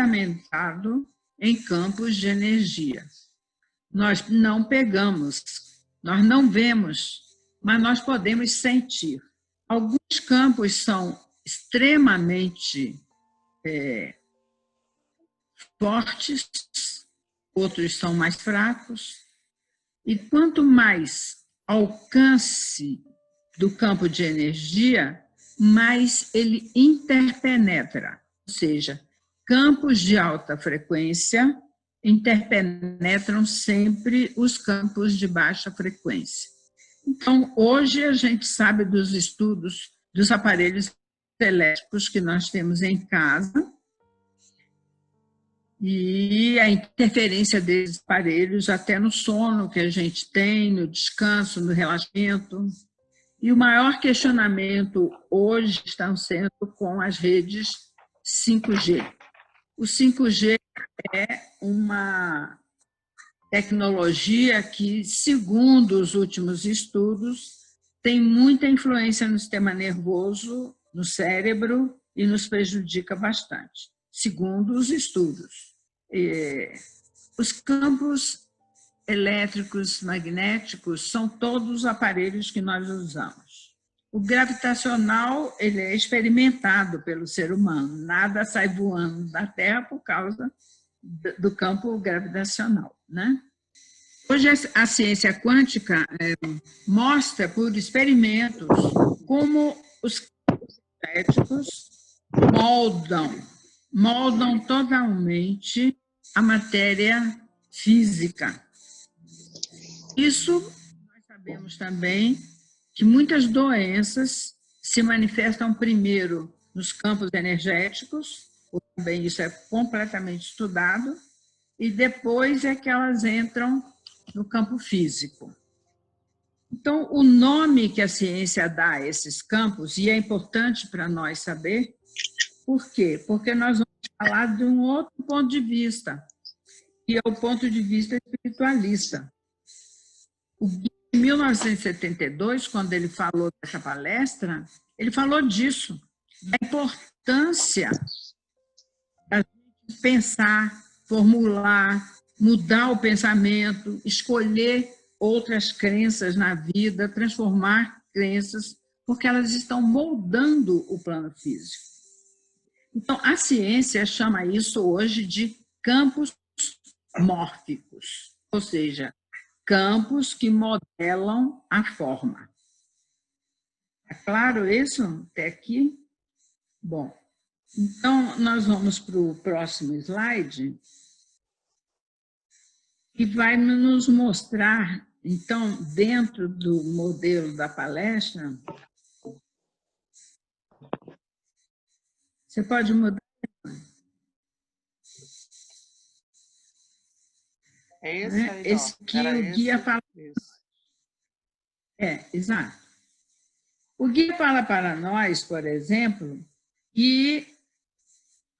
fundamentado em campos de energia. Nós não pegamos, nós não vemos, mas nós podemos sentir. Alguns campos são extremamente fortes, outros são mais fracos, e quanto mais alcance do campo de energia, mais ele interpenetra, ou seja, campos de alta frequência interpenetram sempre os campos de baixa frequência. Então, hoje a gente sabe dos estudos dos aparelhos elétricos que nós temos em casa e a interferência desses aparelhos até no sono que a gente tem, no descanso, no relaxamento. E o maior questionamento hoje está sendo com as redes 5G. O 5G é uma tecnologia que, segundo os últimos estudos, tem muita influência no sistema nervoso, no cérebro e nos prejudica bastante, segundo os estudos. Os campos elétricos magnéticos são todos os aparelhos que nós usamos. O gravitacional ele é experimentado pelo ser humano, nada sai voando da Terra por causa do campo gravitacional, né? Hoje a ciência quântica mostra por experimentos como os campos elétricos moldam totalmente a matéria física. Isso nós sabemos também que muitas doenças se manifestam primeiro nos campos energéticos, também isso é completamente estudado, e depois é que elas entram no campo físico. Então, o nome que a ciência dá a esses campos, e é importante para nós saber, por quê? Porque nós vamos falar de um outro ponto de vista, que é o ponto de vista espiritualista. O Gui, em 1972, quando ele falou dessa palestra, ele falou disso, da importância da gente pensar, formular, mudar o pensamento, escolher outras crenças na vida, transformar crenças, porque elas estão moldando o plano físico. Então, a ciência chama isso hoje de campos mórficos, ou seja, campos que modelam a forma. É claro isso até aqui? Bom, então nós vamos para o próximo slide e vai nos mostrar, então, dentro do modelo da palestra, você pode mudar? É esse aí, esse aqui o guia fala. Exato. O guia fala para nós, por exemplo, que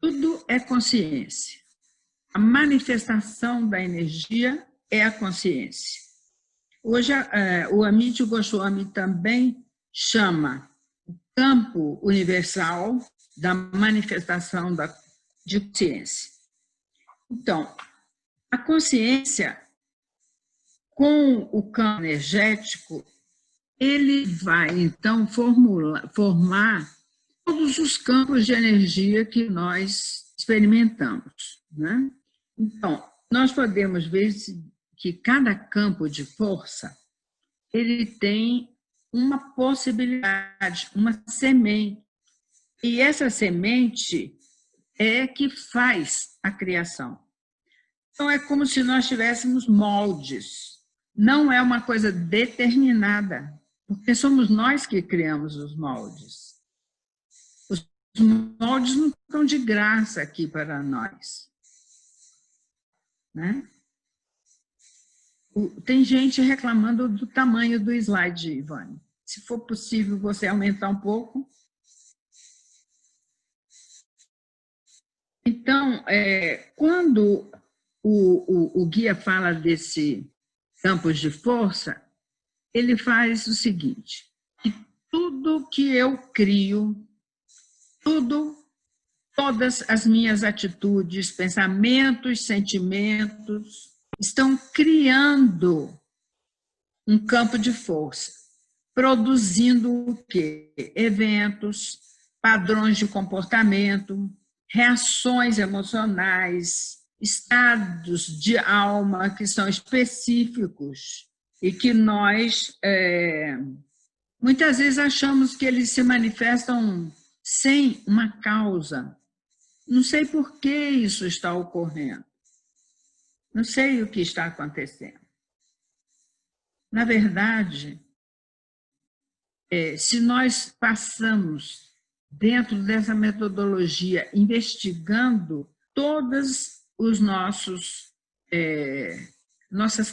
tudo é consciência. A manifestação da energia é a consciência. Hoje, o Amit Goswami também chama o campo universal da manifestação de consciência. Então, a consciência, com o campo energético, ele vai, então, formar todos os campos de energia que nós experimentamos, né? Então, nós podemos ver que cada campo de força ele tem uma possibilidade, uma semente. E essa semente é que faz a criação. Então, é como se nós tivéssemos moldes. Não é uma coisa determinada, porque somos nós que criamos os moldes. Os moldes não estão de graça aqui para nós, né? Tem gente reclamando do tamanho do slide, Ivone. Se for possível, você aumentar um pouco. Então, quando o guia fala desse campos de força, ele faz o seguinte, que tudo que eu crio, tudo todas as minhas atitudes, pensamentos, sentimentos estão criando um campo de força, produzindo o quê? Eventos, padrões de comportamento, reações emocionais, estados de alma que são específicos e que nós, muitas vezes, achamos que eles se manifestam sem uma causa. Não sei por que isso está ocorrendo. Não sei o que está acontecendo. Na verdade, se nós passamos dentro dessa metodologia investigando todas os nossas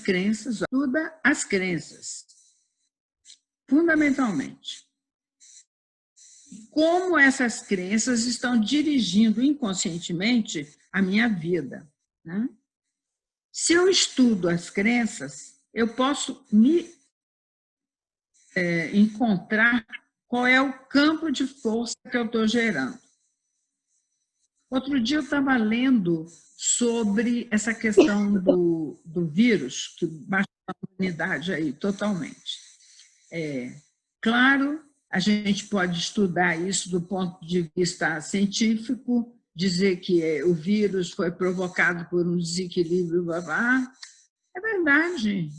crenças, todas as crenças, fundamentalmente. Como essas crenças estão dirigindo inconscientemente a minha vida, né? Se eu estudo as crenças, eu posso me encontrar qual é o campo de força que eu estou gerando. Outro dia eu estava lendo sobre essa questão do vírus, que baixa a humanidade aí totalmente. Claro, a gente pode estudar isso do ponto de vista científico, dizer que o vírus foi provocado por um desequilíbrio, é verdade,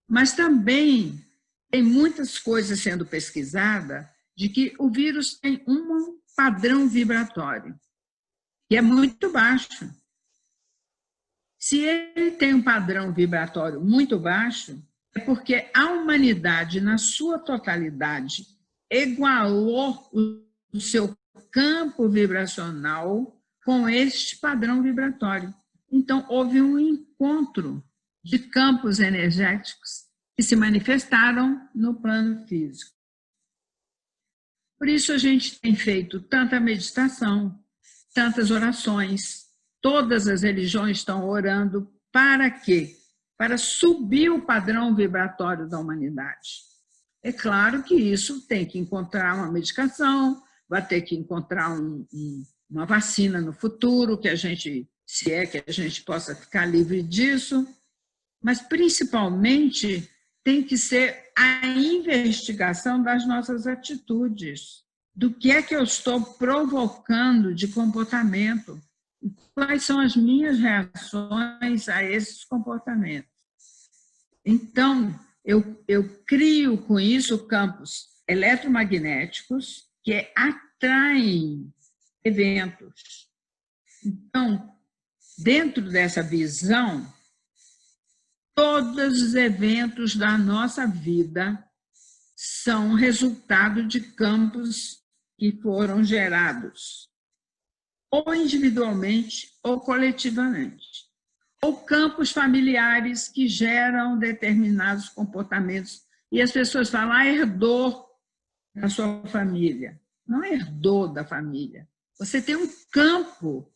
mas também tem muitas coisas sendo pesquisadas de que o vírus tem um padrão vibratório, que é muito baixo. Se ele tem um padrão vibratório muito baixo, é porque a humanidade, na sua totalidade, igualou o seu campo vibracional com este padrão vibratório. Então, houve um encontro de campos energéticos que se manifestaram no plano físico. Por isso, a gente tem feito tanta meditação, tantas orações, todas as religiões estão orando para quê? Para subir o padrão vibratório da humanidade. É claro que isso tem que encontrar uma medicação, vai ter que encontrar uma vacina no futuro, que a gente, se é que a gente possa ficar livre disso, mas principalmente tem que ser a investigação das nossas atitudes, do que é que eu estou provocando de comportamento, quais são as minhas reações a esses comportamentos. Então, eu crio com isso campos eletromagnéticos que atraem eventos. Então, dentro dessa visão, todos os eventos da nossa vida são resultado de campos que foram gerados, ou individualmente ou coletivamente, ou campos familiares que geram determinados comportamentos. E as pessoas falam, herdou da sua família. Não herdou da família. Você tem um campo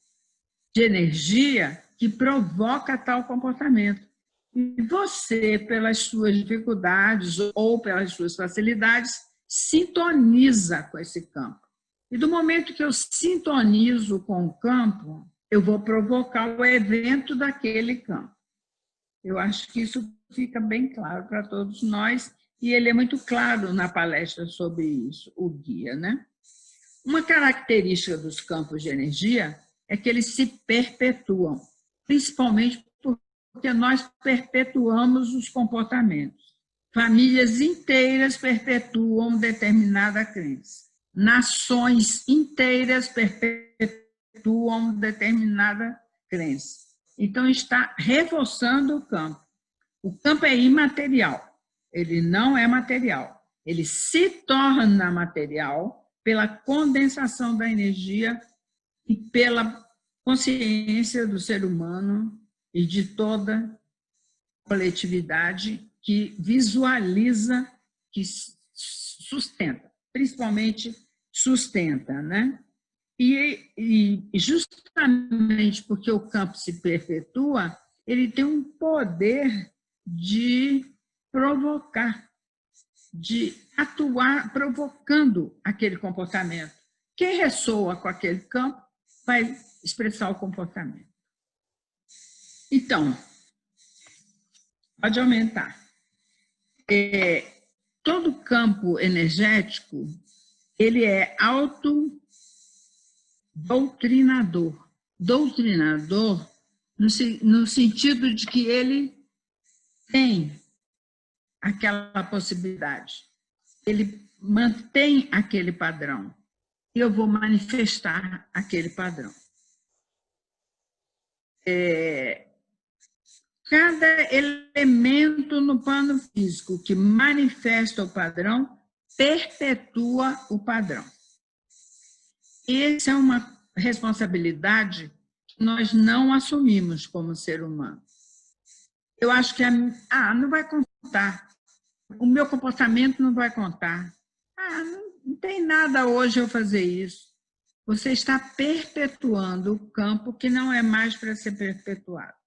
de energia que provoca tal comportamento. E você, pelas suas dificuldades ou pelas suas facilidades, sintoniza com esse campo. E do momento que eu sintonizo com o campo, eu vou provocar o evento daquele campo. Eu acho que isso fica bem claro para todos nós, e ele é muito claro na palestra sobre isso, o guia, né? Uma característica dos campos de energia é que eles se perpetuam, principalmente porque nós perpetuamos os comportamentos. Famílias inteiras perpetuam determinada crença. Nações inteiras perpetuam determinada crença. Então, está reforçando o campo. O campo é imaterial, ele não é material. Ele se torna material pela condensação da energia e pela consciência do ser humano e de toda a coletividade que visualiza, que sustenta, principalmente sustenta, né? E justamente porque o campo se perpetua, ele tem um poder de provocar, de atuar provocando aquele comportamento. Quem ressoa com aquele campo vai expressar o comportamento. Então, pode aumentar. Todo campo energético, ele é autodoutrinador. Doutrinador no sentido de que ele tem aquela possibilidade. Ele mantém aquele padrão. E eu vou manifestar aquele padrão. Cada elemento no plano físico que manifesta o padrão perpetua o padrão. Essa é uma responsabilidade que nós não assumimos como ser humano. Eu acho que não vai contar. O meu comportamento não vai contar. Não tem nada hoje eu fazer isso. Você está perpetuando o campo que não é mais para ser perpetuado.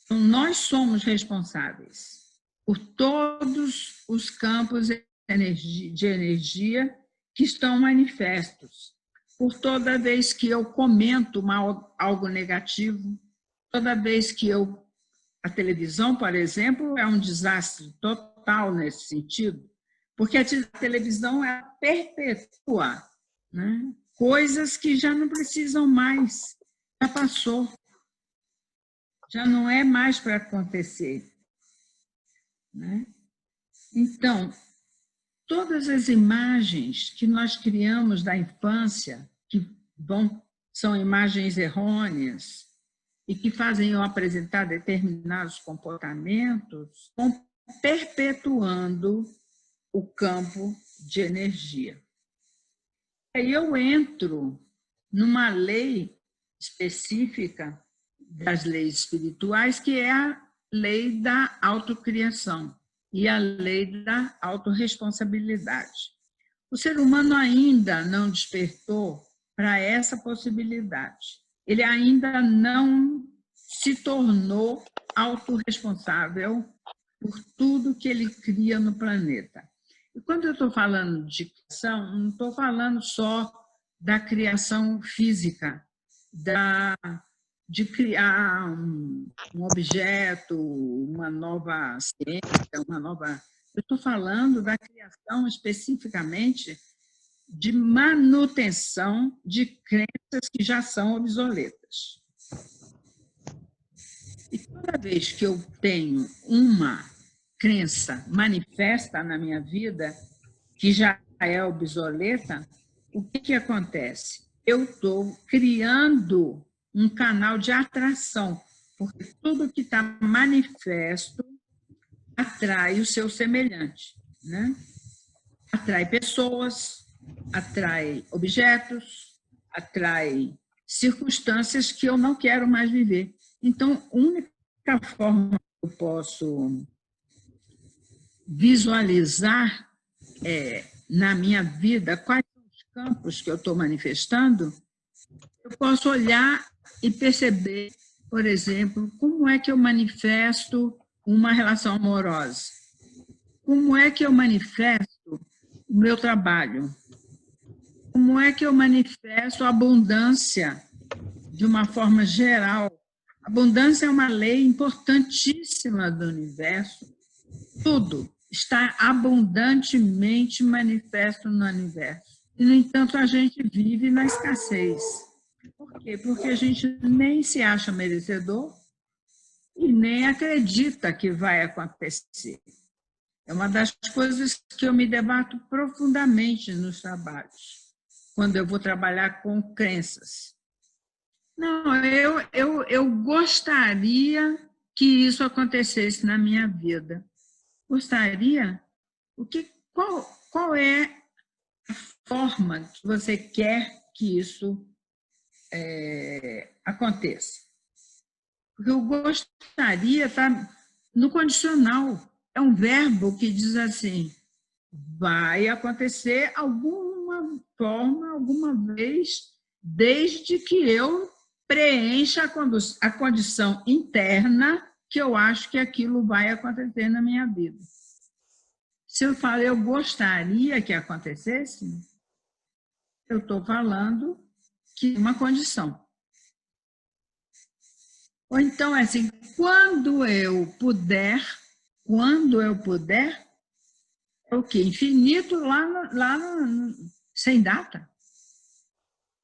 Então, nós somos responsáveis por todos os campos de energia que estão manifestos. Por toda vez que eu comento algo negativo, toda vez que a televisão, por exemplo, é um desastre total nesse sentido, porque a televisão ela perpetua, né, coisas que já não precisam mais, já passou. Já não é mais para acontecer. Né? Então, todas as imagens que nós criamos da infância, que são imagens errôneas e que fazem eu apresentar determinados comportamentos, vão perpetuando o campo de energia. Aí eu entro numa lei específica das leis espirituais, que é a lei da autocriação e a lei da autorresponsabilidade. O ser humano ainda não despertou para essa possibilidade. Ele ainda não se tornou autorresponsável por tudo que ele cria no planeta. E quando eu estou falando de criação, não estou falando só da criação física, de criar um objeto, uma nova ciência, Eu estou falando da criação especificamente de manutenção de crenças que já são obsoletas. E toda vez que eu tenho uma crença manifesta na minha vida, que já é obsoleta, o que acontece? Eu estou criando um canal de atração, porque tudo que está manifesto atrai o seu semelhante, né? Atrai pessoas, atrai objetos, atrai circunstâncias que eu não quero mais viver. Então, a única forma que eu posso visualizar na minha vida quais são os campos que eu estou manifestando, eu posso olhar e perceber, por exemplo, como é que eu manifesto uma relação amorosa? Como é que eu manifesto o meu trabalho? Como é que eu manifesto a abundância de uma forma geral? Abundância é uma lei importantíssima do universo. Tudo está abundantemente manifesto no universo. E, no entanto, a gente vive na escassez. Por quê? Porque a gente nem se acha merecedor e nem acredita que vai acontecer. É uma das coisas que eu me debato profundamente nos trabalhos, quando eu vou trabalhar com crenças. Não, eu gostaria que isso acontecesse na minha vida. Gostaria? Qual é a forma que você quer que isso aconteça? Porque eu gostaria está no condicional. É um verbo que diz assim, vai acontecer alguma forma, alguma vez, desde que eu preencha a condição interna que eu acho que aquilo vai acontecer na minha vida. Se eu falo, eu gostaria que acontecesse, eu estou falando que uma condição. Ou então, é assim, quando eu puder, é o quê? Infinito sem data.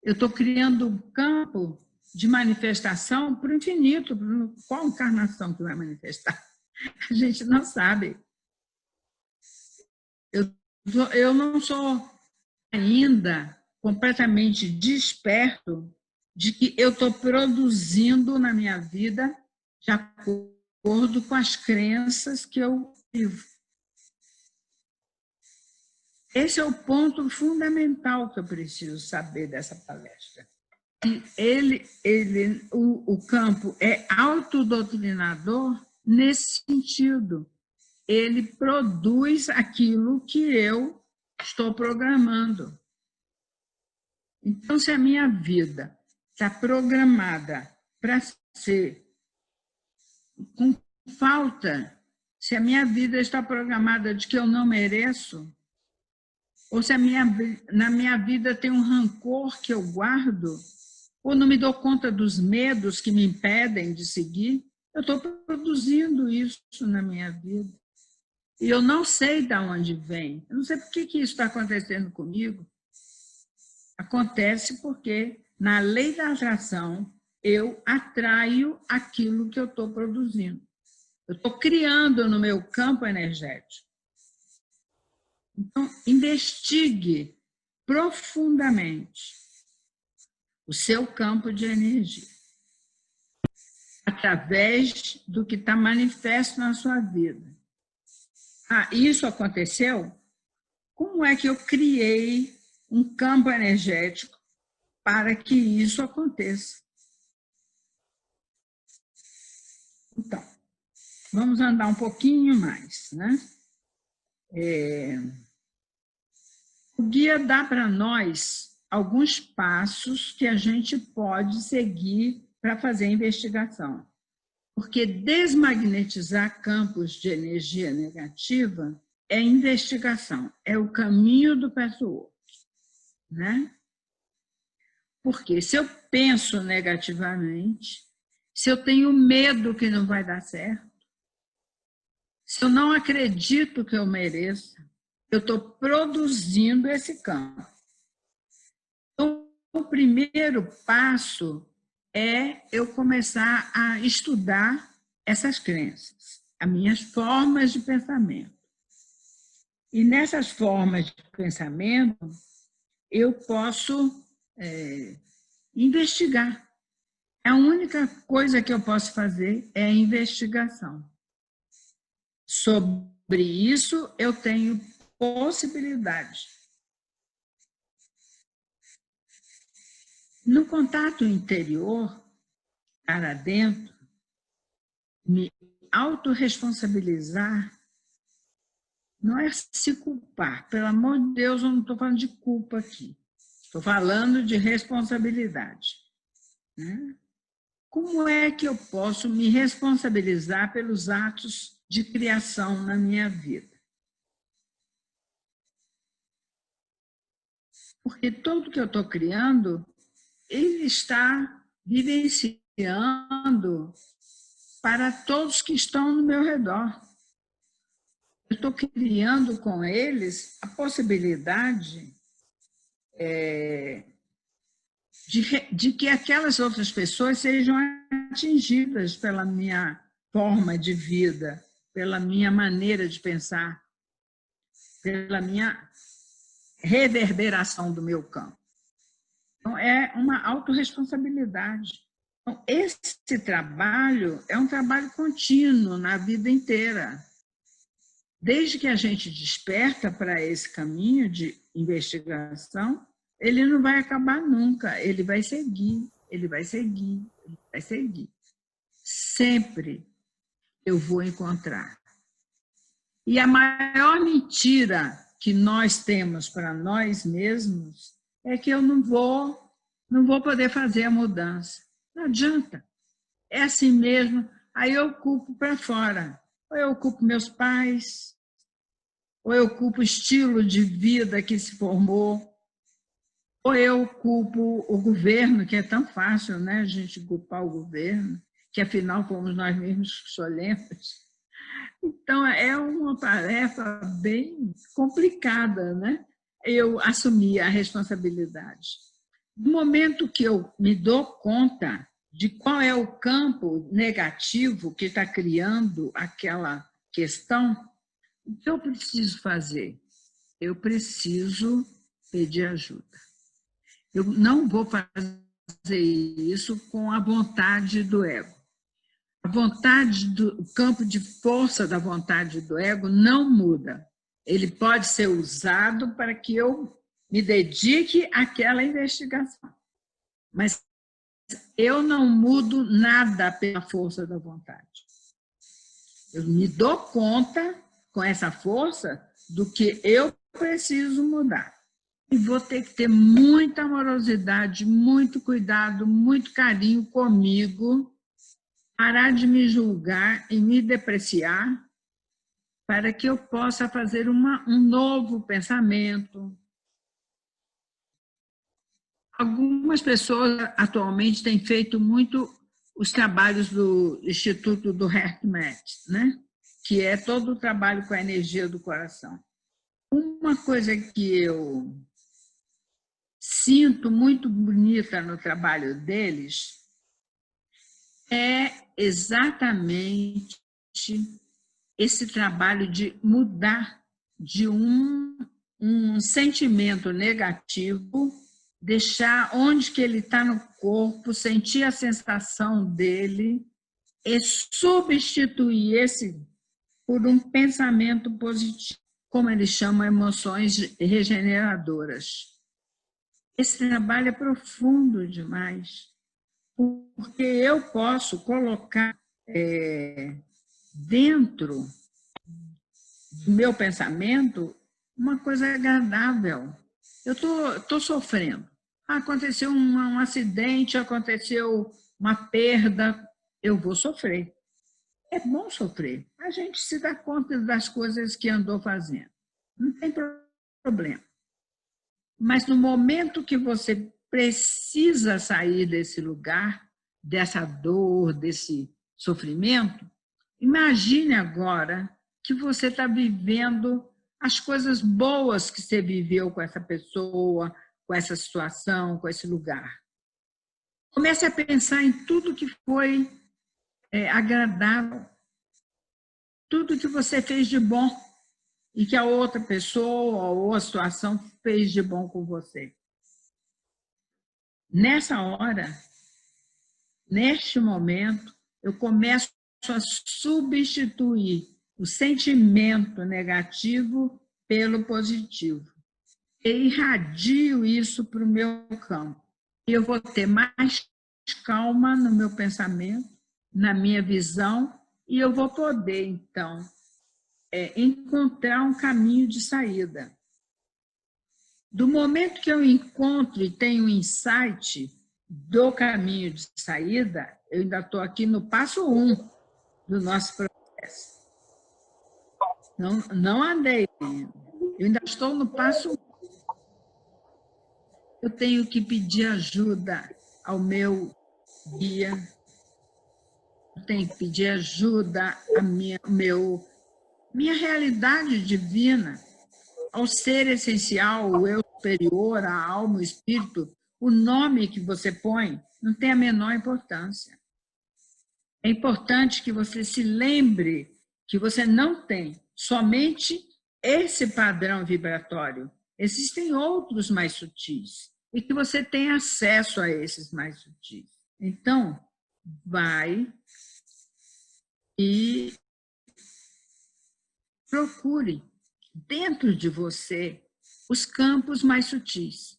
Eu estou criando um campo de manifestação para o infinito. Qual encarnação que vai manifestar? A gente não sabe. Eu não sou ainda completamente desperto de que eu estou produzindo na minha vida de acordo com as crenças que eu vivo. Esse é o ponto fundamental que eu preciso saber dessa palestra. O campo é autodoutrinador nesse sentido. Ele produz aquilo que eu estou programando. Então, se a minha vida está programada para ser com falta, se a minha vida está programada de que eu não mereço, ou se na minha vida tem um rancor que eu guardo, ou não me dou conta dos medos que me impedem de seguir, eu estou produzindo isso na minha vida. E eu não sei de onde vem. Eu não sei por que isso está acontecendo comigo. Acontece porque, na lei da atração, eu atraio aquilo que eu estou produzindo. Eu estou criando no meu campo energético. Então, investigue profundamente o seu campo de energia, através do que está manifesto na sua vida. Isso aconteceu? Como é que eu criei um campo energético para que isso aconteça? Então, vamos andar um pouquinho mais, né? O guia dá para nós alguns passos que a gente pode seguir para fazer a investigação. Porque desmagnetizar campos de energia negativa é investigação, é o caminho do patchwork, né? Porque se eu penso negativamente, se eu tenho medo que não vai dar certo, se eu não acredito que eu mereço, eu estou produzindo esse campo. Então, o primeiro passo é eu começar a estudar essas crenças, as minhas formas de pensamento. E nessas formas de pensamento, eu posso investigar. A única coisa que eu posso fazer é a investigação. Sobre isso, eu tenho possibilidade. No contato interior, para dentro, me autorresponsabilizar não é se culpar. Pelo amor de Deus, eu não estou falando de culpa aqui. Estou falando de responsabilidade. Né? Como é que eu posso me responsabilizar pelos atos de criação na minha vida? Porque tudo que eu estou criando, ele está vivenciando para todos que estão no meu redor. Eu estou criando com eles a possibilidade de que aquelas outras pessoas sejam atingidas pela minha forma de vida, pela minha maneira de pensar, pela minha reverberação do meu campo. Então, é uma autorresponsabilidade. Então, esse trabalho é um trabalho contínuo na vida inteira. Desde que a gente desperta para esse caminho de investigação, ele não vai acabar nunca, ele vai seguir, ele vai seguir, ele vai seguir. Sempre eu vou encontrar. E a maior mentira que nós temos para nós mesmos é que eu não vou poder fazer a mudança. Não adianta. É assim mesmo, aí eu culpo para fora. Ou eu culpo meus pais, ou eu culpo o estilo de vida que se formou. Ou eu culpo o governo, que é tão fácil, né, a gente culpar o governo, que afinal fomos nós mesmos que escolhemos. Então, é uma tarefa bem complicada, né? Eu assumir a responsabilidade. No momento que eu me dou conta de qual é o campo negativo que está criando aquela questão, o que eu preciso fazer? Eu preciso pedir ajuda. Eu não vou fazer isso com a vontade do ego. A vontade o campo de força da vontade do ego não muda. Ele pode ser usado para que eu me dedique àquela investigação. Mas eu não mudo nada pela força da vontade. Eu me dou conta, com essa força, do que eu preciso mudar. E vou ter que ter muita amorosidade, muito cuidado, muito carinho comigo, parar de me julgar e me depreciar, para que eu possa fazer um novo pensamento. Algumas pessoas atualmente têm feito muito os trabalhos do Instituto do HeartMath, né? Que é todo o trabalho com a energia do coração. Uma coisa que eu sinto muito bonita no trabalho deles é exatamente esse trabalho de mudar de um sentimento negativo, deixar onde que ele está no corpo, sentir a sensação dele e substituir esse por um pensamento positivo, como eles chamam emoções regeneradoras. Esse trabalho é profundo demais, porque eu posso colocar dentro do meu pensamento uma coisa agradável. Eu estou sofrendo. Aconteceu um acidente, aconteceu uma perda, eu vou sofrer. É bom sofrer. A gente se dá conta das coisas que andou fazendo. Não tem problema. Mas no momento que você precisa sair desse lugar, dessa dor, desse sofrimento, imagine agora que você está vivendo as coisas boas que você viveu com essa pessoa, com essa situação, com esse lugar. Comece a pensar em tudo que foi agradável, tudo que você fez de bom e que a outra pessoa ou a situação fez de bom com você. Nessa hora, neste momento, eu começo a substituir o sentimento negativo pelo positivo. E irradio isso para o meu campo. E eu vou ter mais calma no meu pensamento, na minha visão, e eu vou poder, então, encontrar um caminho de saída. Do momento que eu encontro e tenho um insight do caminho de saída, eu ainda estou aqui no passo 1 do nosso processo. Não andei, eu ainda estou no passo 1. Eu tenho que pedir ajuda ao meu guia, eu tenho que pedir ajuda à minha realidade divina, ao ser essencial, o eu superior, a alma, o espírito. O nome que você põe não tem a menor importância. É importante que você se lembre que você não tem somente esse padrão vibratório. Existem outros mais sutis e que você tem acesso a esses mais sutis. Então, vai e procure dentro de você os campos mais sutis.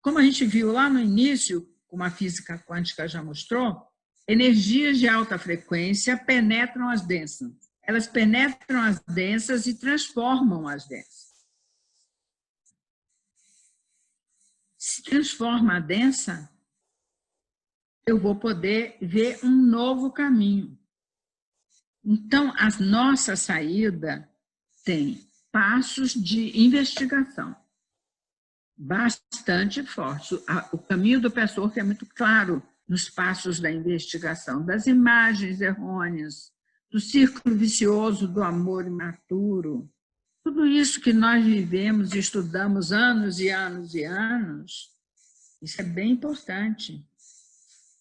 Como a gente viu lá no início, como a física quântica já mostrou, energias de alta frequência penetram as densas. Elas penetram as densas e transformam as densas. Se transforma a densa, eu vou poder ver um novo caminho. Então, a nossa saída tem passos de investigação. bastante forte. O caminho do Pessoa é muito claro nos passos da investigação, das imagens errôneas, do círculo vicioso do amor imaturo. Tudo isso que nós vivemos e estudamos anos e anos e anos, isso é bem importante.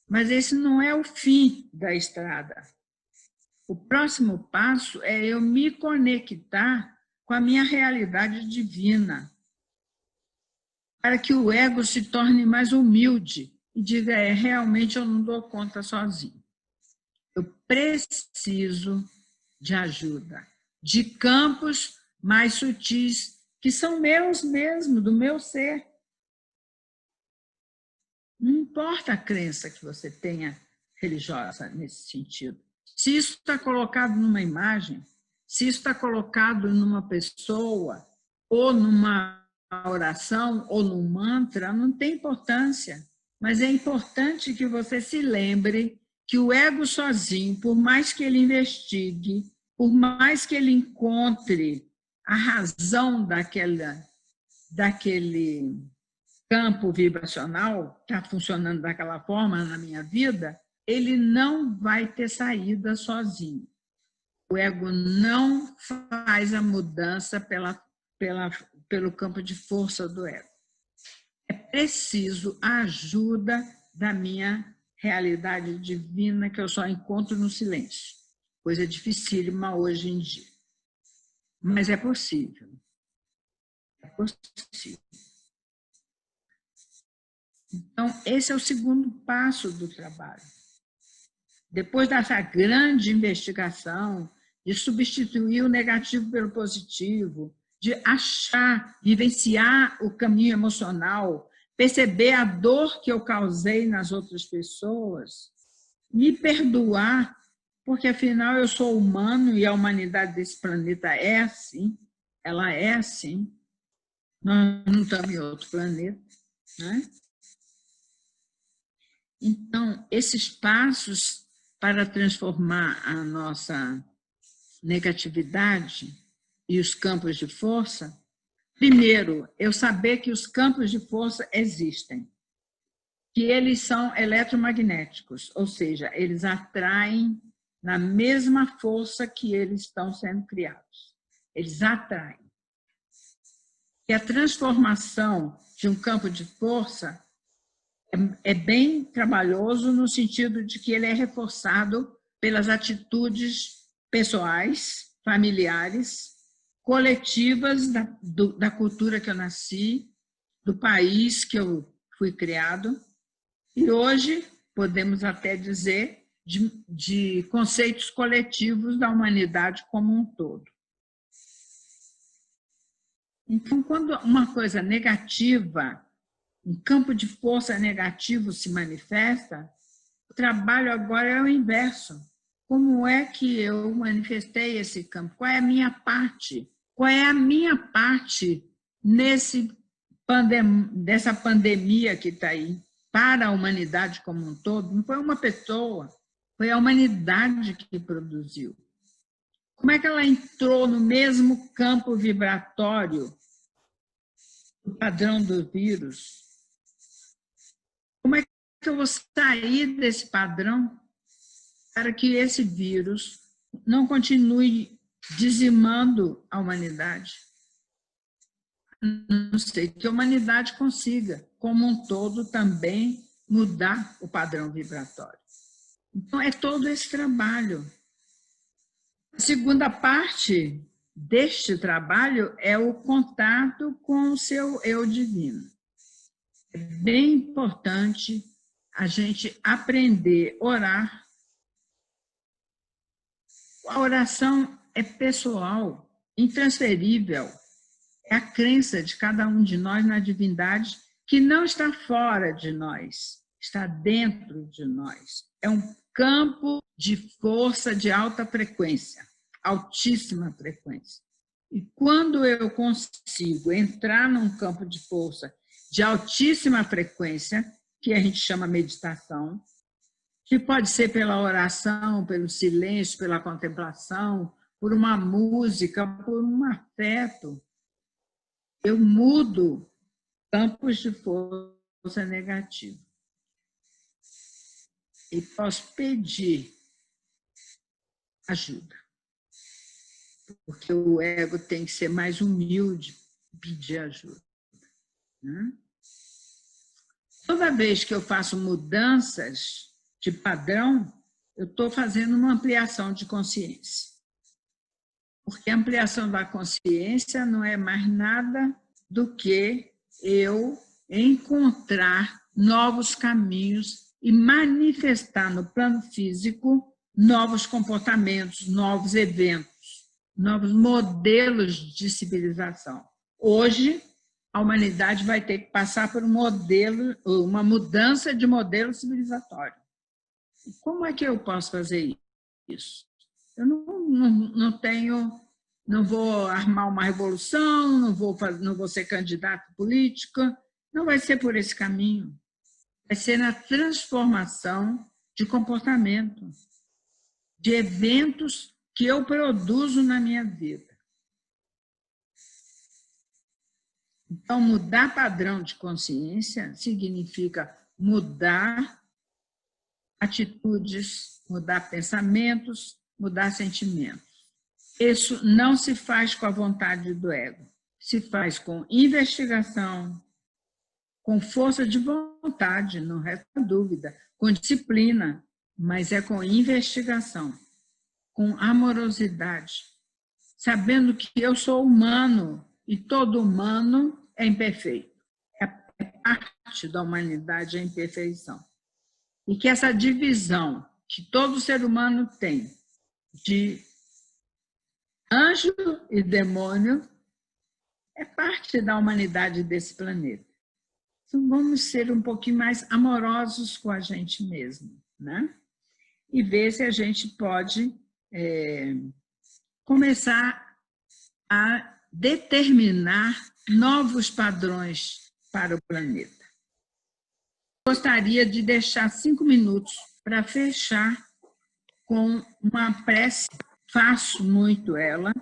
Mas esse não é o fim da estrada. O próximo passo é eu me conectar com a minha realidade divina, para que o ego se torne mais humilde e diga, realmente eu não dou conta sozinho. Eu preciso de ajuda, de campos mais sutis, que são meus mesmo, do meu ser. Não importa a crença que você tenha religiosa nesse sentido. Se isso está colocado numa imagem, se isso está colocado numa pessoa, ou numa oração, ou num mantra, não tem importância. Mas é importante que você se lembre que o ego sozinho, por mais que ele investigue, por mais que ele encontre a razão daquele campo vibracional que está funcionando daquela forma na minha vida, ele não vai ter saída sozinho. O ego não faz a mudança pelo campo de força do ego. É preciso a ajuda da minha realidade divina, que eu só encontro no silêncio. Coisa dificílima hoje em dia. Mas é possível. É possível. Então, esse é o segundo passo do trabalho. Depois dessa grande investigação, de substituir o negativo pelo positivo, de achar, vivenciar o caminho emocional, perceber a dor que eu causei nas outras pessoas, me perdoar, porque afinal eu sou humano e a humanidade desse planeta é assim, ela é assim, nós não estamos em outro planeta, né? Então, esses passos para transformar a nossa negatividade e os campos de força, primeiro, eu saber que os campos de força existem, que eles são eletromagnéticos, ou seja, eles atraem na mesma força que eles estão sendo criados. Eles atraem. E a transformação de um campo de força é bem trabalhoso no sentido de que ele é reforçado pelas atitudes pessoais, familiares, coletivas da cultura que eu nasci, do país que eu fui criado, e hoje podemos até dizer de conceitos coletivos da humanidade como um todo. Então, quando uma coisa negativa, um campo de força negativo se manifesta, o trabalho agora é o inverso. Como é que eu manifestei esse campo? Qual é a minha parte? Qual é a minha parte dessa pandemia que está aí para a humanidade como um todo? Não foi uma pessoa, foi a humanidade que produziu. Como é que ela entrou no mesmo campo vibratório do padrão do vírus? Como é que eu vou sair desse padrão para que esse vírus não continue dizimando a humanidade? Não sei, que a humanidade consiga, como um todo, também mudar o padrão vibratório. Então, é todo esse trabalho. A segunda parte deste trabalho é o contato com o seu eu divino. É bem importante a gente aprender a orar. A oração é pessoal, intransferível. É a crença de cada um de nós na divindade que não está fora de nós, está dentro de nós. É um campo de força de alta frequência, altíssima frequência. E quando eu consigo entrar num campo de força de altíssima frequência, que a gente chama meditação, que pode ser pela oração, pelo silêncio, pela contemplação, por uma música, por um afeto, eu mudo campos de força negativa. E posso pedir ajuda, porque o ego tem que ser mais humilde e pedir ajuda, né? Toda vez que eu faço mudanças de padrão, eu estou fazendo uma ampliação de consciência. Porque a ampliação da consciência não é mais nada do que eu encontrar novos caminhos e manifestar no plano físico novos comportamentos, novos eventos, novos modelos de civilização. Hoje, a humanidade vai ter que passar por uma mudança de modelo civilizatório. Como é que eu posso fazer isso? Eu não vou armar uma revolução, não vou ser candidato político, não vai ser por esse caminho. Vai ser na transformação de comportamento, de eventos que eu produzo na minha vida. Então, mudar padrão de consciência significa mudar atitudes, mudar pensamentos, mudar sentimentos. Isso não se faz com a vontade do ego, se faz com investigação, com força de vontade, não resta dúvida, com disciplina, mas é com investigação, com amorosidade, sabendo que eu sou humano e todo humano é imperfeito. É parte da humanidade a imperfeição. E que essa divisão que todo ser humano tem de anjo e demônio é parte da humanidade desse planeta. Então, vamos ser um pouquinho mais amorosos com a gente mesmo, né? E ver se a gente pode começar a determinar novos padrões para o planeta. Gostaria de deixar 5 minutos para fechar com uma prece, faço muito ela,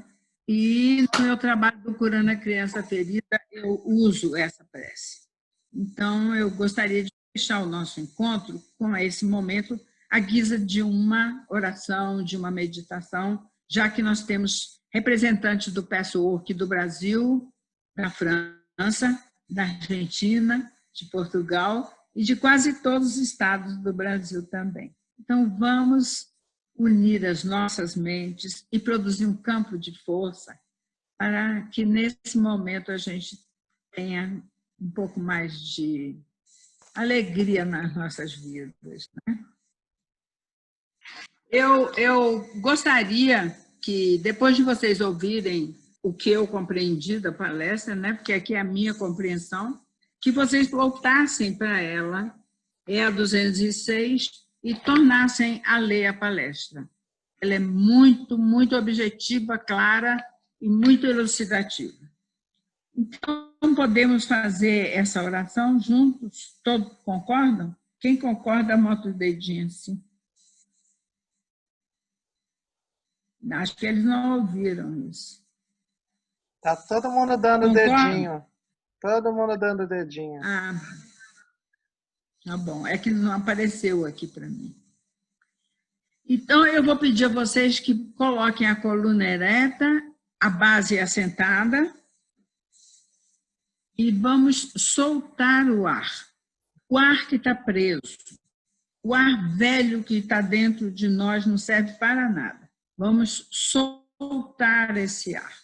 e no meu trabalho do Curando a Criança Ferida, eu uso essa prece. Então, eu gostaria de fechar o nosso encontro com esse momento, à guisa de uma oração, de uma meditação, já que nós temos representantes do Patchwork do Brasil, da França, da Argentina, de Portugal e de quase todos os estados do Brasil também. Então, vamos unir as nossas mentes e produzir um campo de força para que, nesse momento, a gente tenha um pouco mais de alegria nas nossas vidas, né? Eu gostaria que, depois de vocês ouvirem o que eu compreendi da palestra, né, porque aqui é a minha compreensão, que vocês voltassem para ela, é a 206, e tornassem a ler a palestra. Ela é muito, muito objetiva, clara e muito elucidativa. Então, podemos fazer essa oração juntos? Todos concordam? Quem concorda, bota o dedinho assim. Acho que eles não ouviram isso. Tá todo mundo dando Concorda? dedinho. Todo mundo dando dedinho. Ah, tá bom. É que não apareceu aqui para mim. Então, eu vou pedir a vocês que coloquem a coluna ereta, a base assentada, e vamos soltar o ar. O ar que está preso, o ar velho que está dentro de nós não serve para nada. Vamos soltar esse ar.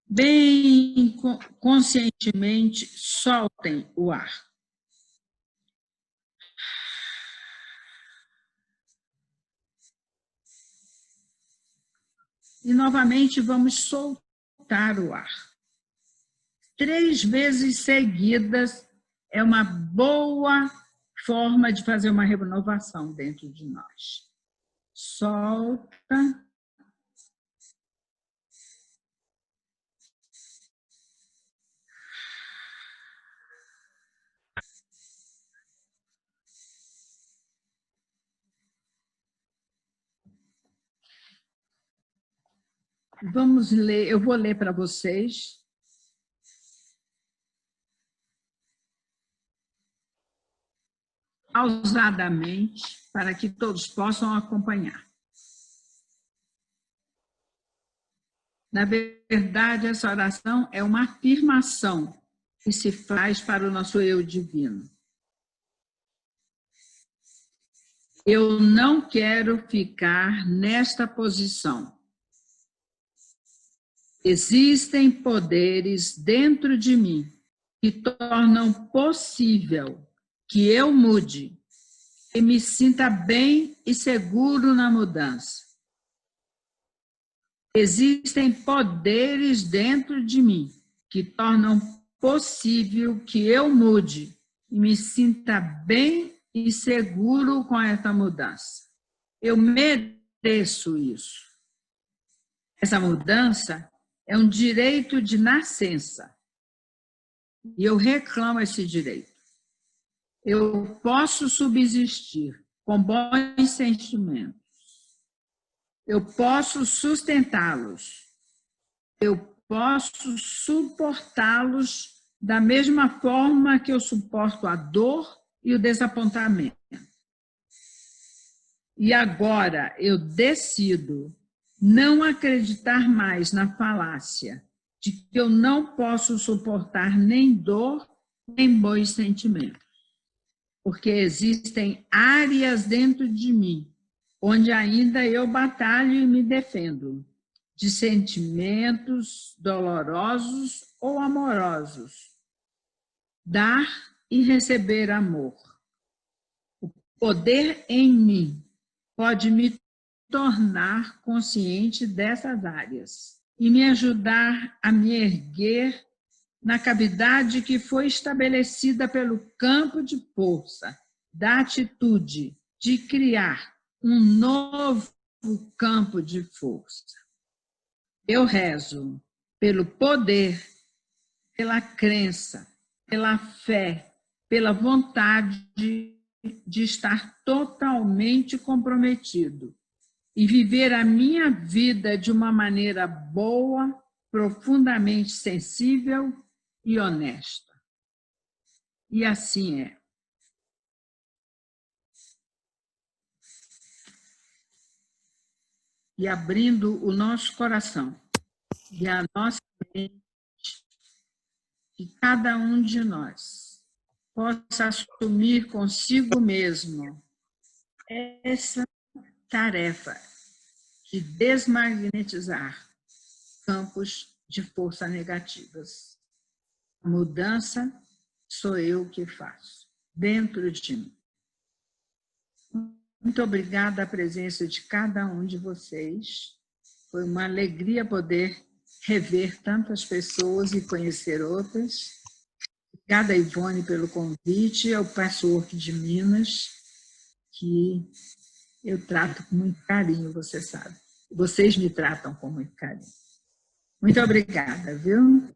Bem conscientemente, soltem o ar. E, novamente, vamos soltar o ar. 3 vezes seguidas é uma boa forma de fazer uma renovação dentro de nós. Solta. Vamos ler, eu vou ler para vocês. pausadamente, para que todos possam acompanhar. Na verdade, essa oração é uma afirmação que se faz para o nosso eu divino. Eu não quero ficar nesta posição. Existem poderes dentro de mim que tornam possível que eu mude e me sinta bem e seguro na mudança. Existem poderes dentro de mim que tornam possível que eu mude e me sinta bem e seguro com essa mudança. Eu mereço isso. Essa mudança é um direito de nascença. E eu reclamo esse direito. Eu posso subsistir com bons sentimentos. Eu posso sustentá-los. Eu posso suportá-los da mesma forma que eu suporto a dor e o desapontamento. E agora eu decido não acreditar mais na falácia de que eu não posso suportar nem dor, nem bons sentimentos. Porque existem áreas dentro de mim onde ainda eu batalho e me defendo de sentimentos dolorosos ou amorosos. Dar e receber amor. O poder em mim pode me tornar consciente dessas áreas e me ajudar a me erguer na cavidade que foi estabelecida pelo campo de força da atitude de criar um novo campo de força. Eu rezo pelo poder, pela crença, pela fé, pela vontade de estar totalmente comprometido e viver a minha vida de uma maneira boa, profundamente sensível e honesta. E assim é. E abrindo o nosso coração e a nossa mente, que cada um de nós possa assumir consigo mesmo essa tarefa de desmagnetizar campos de força negativas. A mudança sou eu que faço, dentro de mim. Muito obrigada a presença de cada um de vocês. Foi uma alegria poder rever tantas pessoas e conhecer outras. Obrigada, Ivone, pelo convite, ao Patchwork de Minas, que eu trato com muito carinho, você sabe. Vocês me tratam com muito carinho. Muito obrigada, viu?